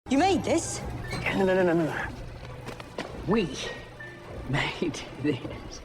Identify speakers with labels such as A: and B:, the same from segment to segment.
A: You made this?
B: No. We made this.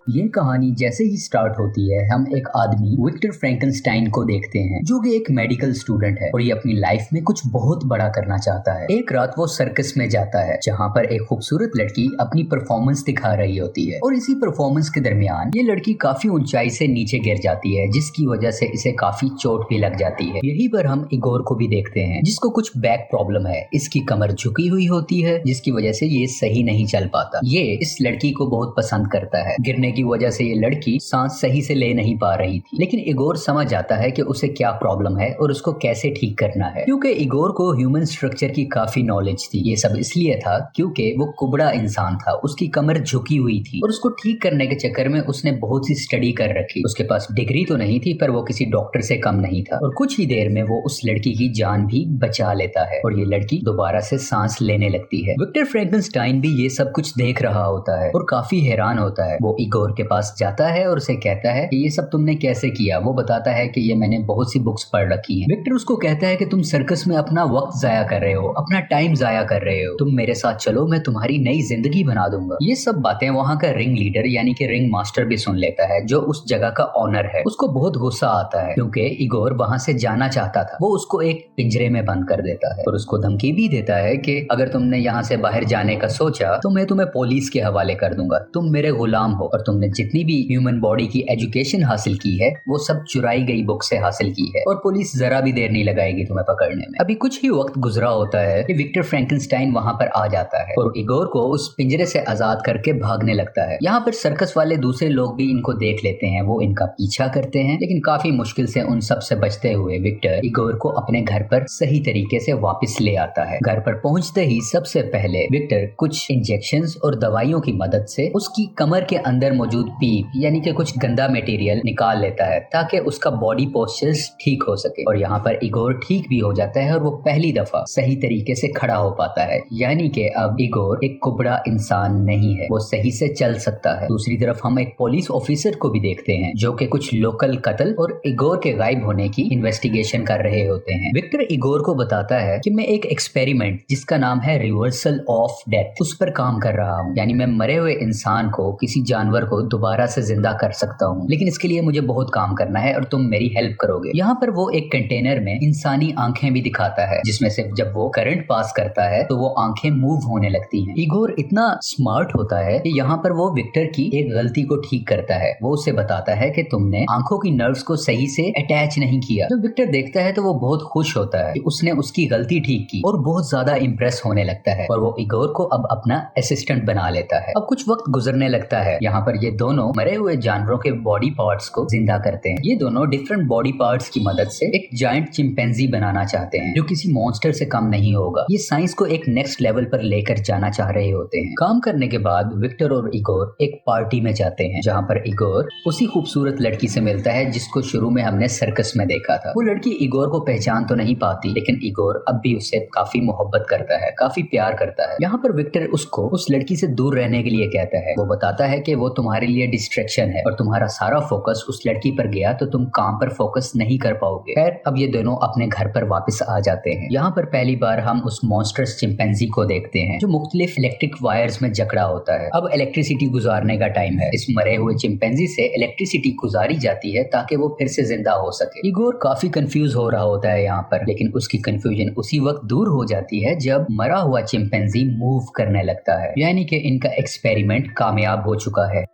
C: ये कहानी जैसे ही स्टार्ट होती है हम एक आदमी विक्टर फ्रैंकेनस्टाइन को देखते हैं जो कि एक मेडिकल स्टूडेंट है और ये अपनी लाइफ में कुछ बहुत बड़ा करना चाहता है। एक रात वो सर्कस में जाता है जहाँ पर एक खूबसूरत लड़की अपनी परफॉर्मेंस दिखा रही होती है और इसी परफॉर्मेंस के दरमियान ये लड़की काफी ऊंचाई से नीचे गिर जाती है जिसकी वजह से इसे काफी चोट भी लग जाती है। यहीं पर हम इगोर को भी देखते हैं जिसको कुछ बैक प्रॉब्लम है, इसकी कमर झुकी हुई होती है जिसकी वजह से ये सही नहीं चल पाता। ये इस लड़की को बहुत पसंद करता है। गिरने की वजह से ये लड़की सांस सही से ले नहीं पा रही थी, लेकिन इगोर समझ जाता है कि उसे क्या प्रॉब्लम है और उसको कैसे ठीक करना है। क्योंकि इगोर को ह्यूमन स्ट्रक्चर की काफी नॉलेज थी। ये सब इसलिए था क्योंकि वो कुबड़ा इंसान था, उसकी कमर झुकी हुई थी और उसको ठीक करने के चक्कर में उसने बहुत सी स्टडी कर रखी। उसके पास डिग्री तो नहीं थी पर वो किसी डॉक्टर से कम नहीं था और कुछ ही देर में वो उस लड़की की जान भी बचा लेता है और ये लड़की दोबारा से सांस लेने लगती है। विक्टर फ्रैंकेनस्टाइन भी ये सब कुछ देख रहा होता है और काफी हैरान होता है। वो इगोर के पास जाता है और उसे कहता है कि ये सब तुमने कैसे किया। वो बताता है कि ये मैंने बहुत सी बुक्स पढ़ रखी हैं। विक्टर उसको कहता है कि तुम सर्कस में अपना वक्त जाया कर रहे हो, अपना टाइम जाया कर रहे हो, तुम मेरे साथ चलो, मैं तुम्हारी नई जिंदगी बना दूंगा। ये सब बातें वहाँ का रिंग लीडर यानी कि रिंग मास्टर भी सुन लेता है जो उस जगह का ऑनर है। उसको बहुत गुस्सा आता है क्योंकि इगोर वहाँ से जाना चाहता था। वो उसको एक पिंजरे में बंद कर देता है और उसको धमकी भी देता है कि अगर तुमने यहाँ से बाहर जाने का सोचा तो मैं तुम्हें पुलिस के हवाले कर दूंगा, तुम मेरे गुलाम हो और तुमने जितनी भी ह्यूमन बॉडी की एजुकेशन हासिल की है वो सब चुराई गई बुक से हासिल की है और पुलिस जरा भी देर नहीं लगाएगी तुम्हें पकड़ने में। अभी कुछ ही वक्त गुजरा होता है कि विक्टर फ्रैंकेनस्टाइन वहां पर आ जाता है और इगोर को उस पिंजरे से आजाद करके भागने लगता है। यहाँ पर सर्कस वाले दूसरे लोग भी इनको देख लेते हैं, वो इनका पीछा करते हैं, लेकिन काफी मुश्किल से उन सब से बचते हुए विक्टर इगोर को अपने घर पर सही तरीके से वापस ले आता है। घर पर पहुंचते ही सबसे पहले विक्टर कुछ इंजेक्शंस और दवाइयों की मदद से उसकी कमर के अंदर मौजूद पीप यानी कि कुछ गंदा मटेरियल निकाल लेता है ताकि उसका बॉडी पोस्चर्स ठीक हो सके और यहाँ पर इगोर ठीक भी हो जाता है और वो पहली दफा सही तरीके से खड़ा हो पाता है। यानी कि अब इगोर एक कुबड़ा इंसान नहीं है, वो सही से चल सकता है। दूसरी तरफ हम एक पुलिस ऑफिसर को भी देखते हैं जो कि कुछ लोकल कत्ल और इगोर के गायब होने की इन्वेस्टिगेशन कर रहे होते हैं। विक्टर इगोर को बताता है कि मैं एक एक्सपेरिमेंट जिसका नाम है रिवर्सल ऑफ डेथ उस पर काम कर रहा हूँ, यानी मैं मरे हुए इंसान को, किसी जानवर को दोबारा से जिंदा कर सकता हूँ, लेकिन इसके लिए मुझे बहुत काम करना है और तुम मेरी हेल्प करोगे। यहाँ पर वो एक कंटेनर में इंसानी आंखें भी दिखाता है जिसमें से जब वो करंट पास करता है तो वो आंखें मूव होने लगती हैं। इगोर इतना स्मार्ट होता है कि यहाँ पर वो विक्टर की एक गलती को ठीक करता है। वो उसे बताता है कि तुमने आंखों की नर्व्स को सही से अटैच नहीं किया। जब विक्टर देखता है तो वो बहुत खुश होता है कि उसने उसकी गलती ठीक की और बहुत ज्यादा इंप्रेस होने लगता है और वो इगोर को अब अपना असिस्टेंट बना लेता है। अब कुछ वक्त गुजरने लगता है। यहाँ पर ये दोनों मरे हुए जानवरों के बॉडी पार्ट्स को जिंदा करते हैं। ये दोनों डिफरेंट बॉडी पार्ट्स की मदद से एक जायंट चिंपैंजी बनाना चाहते हैं जो किसी मॉन्स्टर से कम नहीं होगा। ये साइंस को एक नेक्स्ट लेवल पर लेकर जाना चाह रहे होते हैं। काम करने के बाद विक्टर और इगोर एक पार्टी में जाते हैं जहाँ पर इगोर उसी खूबसूरत लड़की से मिलता है जिसको शुरू में हमने सर्कस में देखा था। वो लड़की इगोर को पहचान तो नहीं पाती, लेकिन इगोर अब भी उससे काफी मोहब्बत करता है, काफी प्यार करता है। यहाँ पर विक्टर उसको उस लड़की से दूर रहने के लिए कहता है। वो बताता है कि वो तुम्हारे लिए डिस्ट्रैक्शन है और तुम्हारा सारा फोकस उस लड़की पर गया तो तुम काम पर फोकस नहीं कर पाओगे। खैर अब ये दोनों अपने घर पर वापस आ जाते हैं। यहाँ पर पहली बार हम उस मॉन्स्टर्स चिंपैंजी को देखते हैं जो मुख्तलिफ इलेक्ट्रिक वायर्स में जकड़ा होता है। अब इलेक्ट्रिसिटी गुजारने का टाइम है। इस मरे हुए चिंपैंजी से इलेक्ट्रिसिटी गुजारी जाती है ताकि वो फिर से जिंदा हो सके। इगोर काफी कंफ्यूज हो रहा होता है यहाँ पर, लेकिन उसकी कंफ्यूजन उसी वक्त दूर हो जाती है जब मरा हुआ चिंपैंजी मूव करने लगता है, यानी कि इनका एक्सपेरिमेंट कामयाब हो चुका है।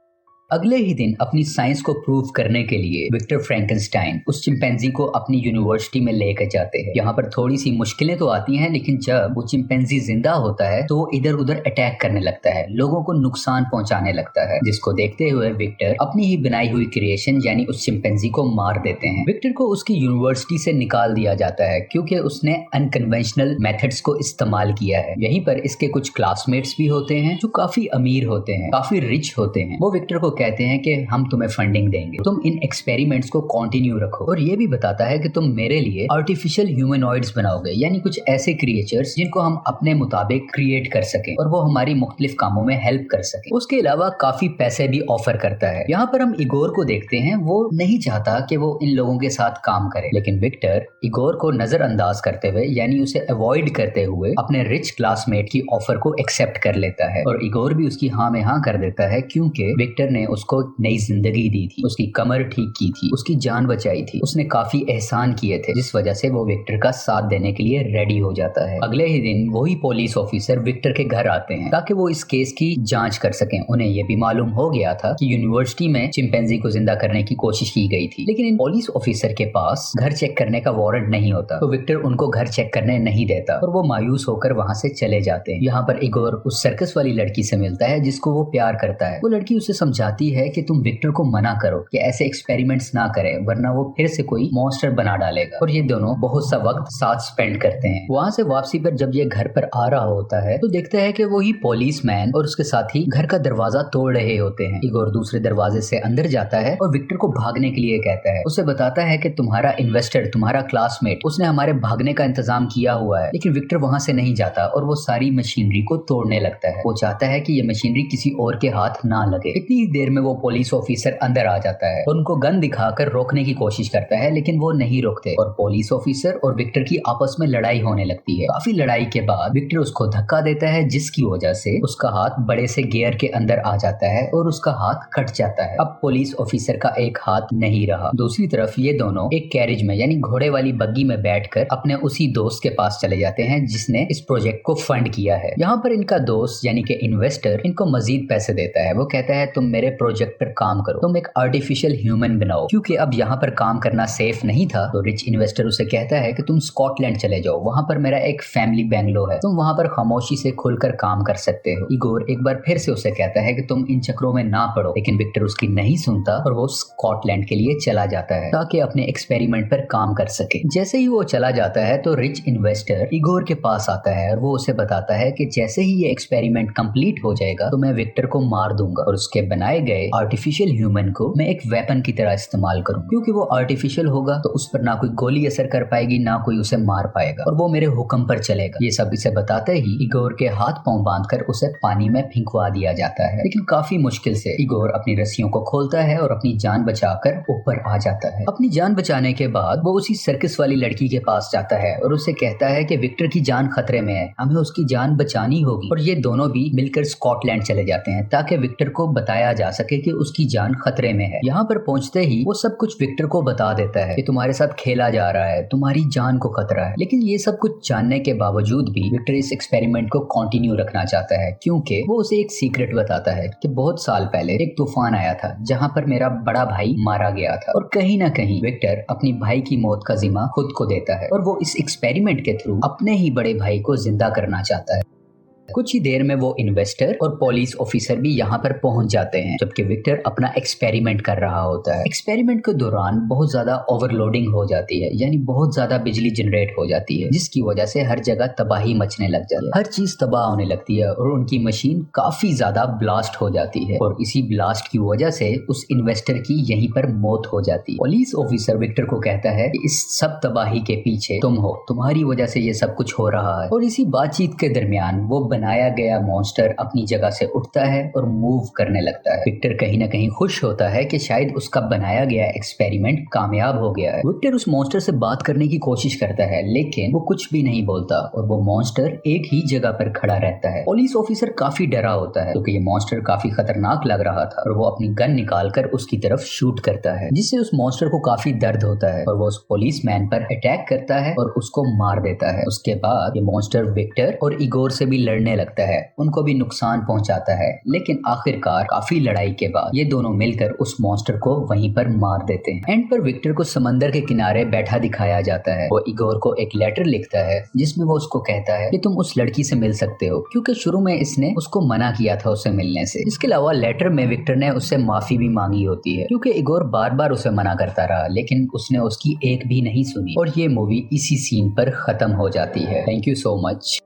C: अगले ही दिन अपनी साइंस को प्रूव करने के लिए विक्टर फ्रैंकेनस्टाइन उस चिंपैंजी को अपनी यूनिवर्सिटी में लेकर जाते हैं। यहाँ पर थोड़ी सी मुश्किलें तो आती हैं, लेकिन जब वो चिंपैंजी जिंदा होता है तो वो इधर उधर अटैक करने लगता है, लोगों को नुकसान पहुंचाने लगता है, जिसको देखते हुए विक्टर अपनी ही बनाई हुई क्रिएशन यानी उस चिंपैंजी को मार देते हैं। विक्टर को उसकी यूनिवर्सिटी से निकाल दिया जाता है क्योंकि उसने अनकन्वेंशनल मेथड्स को इस्तेमाल किया है। यहीं पर इसके कुछ क्लासमेट्स भी होते हैं जो काफी अमीर होते हैं, काफी रिच होते हैं। वो विक्टर को कहते हैं कि हम तुम्हें फंडिंग देंगे, तुम इन एक्सपेरिमेंट्स को कंटिन्यू रखो। और ये भी बताता है कि तुम मेरे लिए आर्टिफिशियल ह्यूमनॉइड्स बनाओगे, यानी कुछ ऐसे क्रिएचर्स जिनको हम अपने मुताबिक क्रिएट कर सकें और वो हमारी मुख्तलिफ कामों में हेल्प कर सके। उसके अलावा काफी पैसे भी ऑफर करता है। यहाँ पर हम इगोर को देखते हैं, वो नहीं चाहता कि वो इन लोगों के साथ काम करे, लेकिन विक्टर इगोर को नजरअंदाज करते हुए यानी उसे अवॉइड करते हुए अपने रिच क्लासमेट की ऑफर को एक्सेप्ट कर लेता है। और इगोर भी उसकी हाँ में हाँ कर देता है, क्योंकि विक्टर ने उसको नई जिंदगी दी थी, उसकी कमर ठीक की थी, उसकी जान बचाई थी, उसने काफी एहसान किए थे, जिस वजह से वो विक्टर का साथ देने के लिए रेडी हो जाता है। अगले ही दिन वही पुलिस ऑफिसर विक्टर के घर आते हैं ताकि वो इस केस की जांच कर सकें। उन्हें ये भी मालूम हो गया था कि यूनिवर्सिटी में चिंपैंजी को जिंदा करने की कोशिश की गई थी, लेकिन इन पुलिस ऑफिसर के पास घर चेक करने का वारंट नहीं होता, तो विक्टर उनको घर चेक करने नहीं देता और वो मायूस होकर वहां से चले जाते हैं। यहाँ पर इगोर उस सर्कस वाली लड़की से मिलता है जिसको वो प्यार करता है। वो लड़की उसे समझाती है कि तुम विक्टर को मना करो कि ऐसे एक्सपेरिमेंट्स ना करे, वरना वो फिर से कोई मॉन्स्टर बना डालेगा। और ये दोनों बहुत सा वक्त साथ स्पेंड करते हैं। वहां से वापसी पर जब ये घर पर आ रहा होता है तो देखता है कि वही पुलिस मैन और उसके साथी घर का दरवाजा तोड़ रहे होते हैं। इगोर दूसरे दरवाजे से अंदर जाता है और विक्टर को भागने के लिए कहता है। उसे बताता है कि तुम्हारा इन्वेस्टर, तुम्हारा क्लासमेट, उसने हमारे भागने का इंतजाम किया हुआ है। लेकिन विक्टर वहां से नहीं जाता और वो सारी मशीनरी को तोड़ने लगता है। वो चाहता है कि ये मशीनरी किसी और के हाथ ना लगे। इतनी ही देर में वो पुलिस ऑफिसर अंदर आ जाता है और उनको गन दिखाकर रोकने की कोशिश करता है, लेकिन वो नहीं रोकते और पुलिस ऑफिसर और विक्टर की आपस में लड़ाई होने लगती है। काफी लड़ाई के बाद विक्टर उसको धक्का देता है, जिसकी वजह से उसका हाथ बड़े से गियर के अंदर आ जाता है और उसका हाथ कट जाता है। अब पुलिस ऑफिसर का एक हाथ नहीं रहा। दूसरी तरफ ये दोनों एक कैरेज में यानी घोड़े वाली बग्गी में बैठकर अपने उसी दोस्त के पास चले जाते हैं जिसने इस प्रोजेक्ट को फंड किया है। यहाँ पर इनका दोस्त यानी कि इन्वेस्टर इनको मजीद पैसे देता है। वो कहता है तुम मेरे प्रोजेक्ट पर काम करो, तुम एक आर्टिफिशियल ह्यूमन बनाओ। क्योंकि अब यहाँ पर काम करना सेफ नहीं था तो रिच इन्वेस्टर उसे कहता है कि तुम स्कॉटलैंड चले जाओ, वहां पर मेरा एक फैमिली बैंगलो है, तुम वहां पर खामोशी से खुलकर काम कर सकते हो। इगोर एक बार फिर से उसे कहता है कि तुम इन चक्रों में ना पड़ो, लेकिन विक्टर उसकी नहीं सुनता और वो स्कॉटलैंड के लिए चला जाता है ताकि अपने एक्सपेरिमेंट पर काम कर सके। जैसे ही वो चला जाता है तो रिच इन्वेस्टर इगोर के पास आता है और वो उसे बताता है कि जैसे ही ये एक्सपेरिमेंट कंप्लीट हो जाएगा तो मैं विक्टर को मार दूंगा और उसके बनाए गए आर्टिफिशियल ह्यूमन को मैं एक वेपन की तरह इस्तेमाल करूंगा। क्योंकि वो आर्टिफिशियल होगा तो उस पर ना कोई गोली असर कर पाएगी, ना कोई उसे मार पाएगा और वो मेरे हुक्म पर चलेगा। ये सब इसे बताते ही इगोर के हाथ पांव बांधकर उसे पानी में फेंकवा दिया जाता है। लेकिन काफी मुश्किल से इगोर अपनी रस्सियों को खोलता है और अपनी जान बचाकर ऊपर आ जाता है। अपनी जान बचाने के बाद वो उसी सर्कस वाली लड़की के पास जाता है और उसे कहता है कि विक्टर की जान खतरे में है, हमें उसकी जान बचानी होगी। और ये दोनों भी मिलकर स्कॉटलैंड चले जाते हैं ताकि विक्टर को बताया जा सके कि उसकी जान खतरे में है। यहाँ पर पहुंचते ही वो सब कुछ विक्टर को बता देता है कि तुम्हारे साथ खेला जा रहा है, तुम्हारी जान को खतरा है। लेकिन ये सब कुछ जानने के बावजूद भी विक्टर इस एक्सपेरिमेंट को कंटिन्यू रखना चाहता है, क्योंकि वो उसे एक सीक्रेट बताता है कि बहुत साल पहले एक तूफान आया था जहाँ पर मेरा बड़ा भाई मारा गया था और कहीं ना कहीं विक्टर अपनी भाई की मौत का जिम्मा खुद को देता है और वो इस एक्सपेरिमेंट के थ्रू अपने ही बड़े भाई को जिंदा करना चाहता है। कुछ ही देर में वो इन्वेस्टर और पुलिस ऑफिसर भी यहाँ पर पहुंच जाते हैं जबकि विक्टर अपना एक्सपेरिमेंट कर रहा होता है। एक्सपेरिमेंट के दौरान बहुत ज्यादा ओवरलोडिंग हो जाती है, यानी बहुत ज्यादा बिजली जनरेट हो जाती है, जिसकी वजह से हर जगह तबाही मचने लग जाती है, हर चीज तबाह होने लगती है और उनकी मशीन काफी ज्यादा ब्लास्ट हो जाती है और इसी ब्लास्ट की वजह से उस इन्वेस्टर की यहीं पर मौत हो जाती है। पुलिस ऑफिसर विक्टर को कहता है कि इस सब तबाही के पीछे तुम हो, तुम्हारी वजह से ये सब कुछ हो रहा है। और इसी बातचीत के दरमियान वो बनाया गया मॉन्स्टर अपनी जगह से उठता है और मूव करने लगता है। विक्टर कहीं ना कहीं खुश होता है कि शायद उसका बनाया गया एक्सपेरिमेंट कामयाब हो गया है। विक्टर उस मॉन्स्टर से बात करने की कोशिश करता है लेकिन वो कुछ भी नहीं बोलता और वो मॉन्स्टर एक ही जगह पर खड़ा रहता है। पुलिस ऑफिसर काफी डरा होता है क्योंकि ये मॉन्स्टर काफी खतरनाक लग रहा था और वो अपनी गन निकालकर उसकी तरफ शूट करता है, जिससे उस मॉन्स्टर को काफी दर्द होता है और वो उस पुलिस मैन पर अटैक करता है और उसको मार देता है। उसके बाद ये मॉन्स्टर विक्टर और इगोर से भी लड़ने लगता है, उनको भी नुकसान पहुंचाता है, लेकिन आखिरकार काफी लड़ाई के बाद ये दोनों मिलकर उस मॉन्स्टर को वहीं पर मार देते हैं। एंड पर विक्टर को समंदर के किनारे बैठा दिखाया जाता है। वो इगोर को एक लेटर लिखता है जिसमें वो उसको कहता है कि तुम उस लड़की से मिल सकते हो क्योंकि शुरू में इसने उसको मना किया था उससे मिलने से। इसके अलावा लेटर में विक्टर ने उससे माफी भी मांगी होती है क्योंकि इगोर बार बार उसे मना करता रहा लेकिन उसने उसकी एक भी नहीं सुनी और ये मूवी इसी सीन पर खत्म हो जाती है। Thank you so much.